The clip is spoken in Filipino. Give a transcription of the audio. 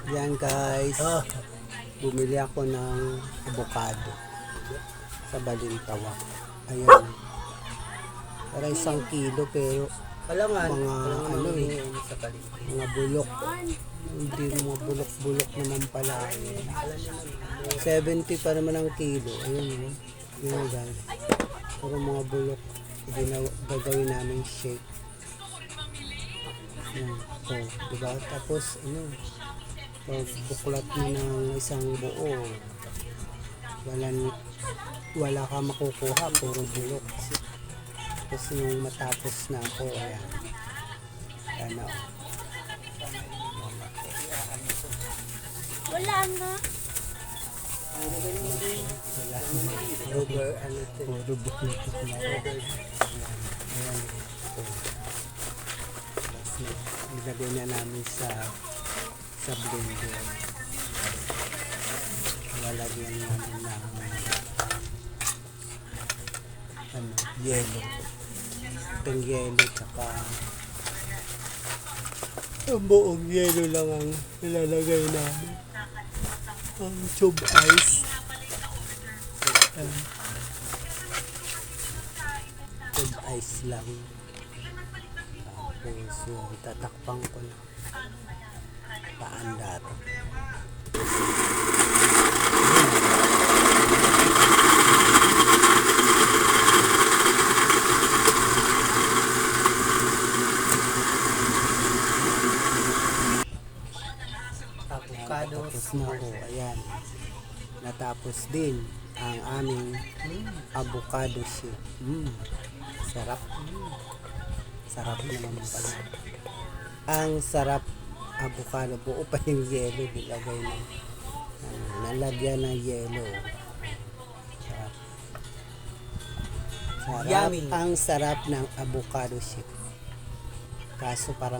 Yan guys, bumili ako ng avocado sa Balintawak. Ayan, para 1 kilo pero mga ano mga bulok. Hindi mga bulok-bulok naman pala. 70 pa naman ang kilo. Ayun, yun guys. Pero mga bulok, gagawin namin shake. Yan. So, diba? Tapos, pag buklat mo ng isang buo, wala ka makukuha, puro bulok. Tapos yung matapos na ako, ayan. Ano? Wala na. Rubber, puro buklot na. Ayan. Ilagay na namin sa blender. Lalagyan namin ng yelo. Itong yelo tsaka ang buong yelo lang ang ilalagay namin. Ang tube ice. Tube ice lang. Tapos yung tatakpang ko na paanda to. Tapos na ako, ayan. Natapos din ang aming avocado shake. Sarap. Sarap naman pala. Ang sarap avocado. Buo pa yung yelo. Nilagay na. Nalagyan ng yelo. Sarap. Sarap. Yummy. Ang sarap ng avocado shake. Kaso parang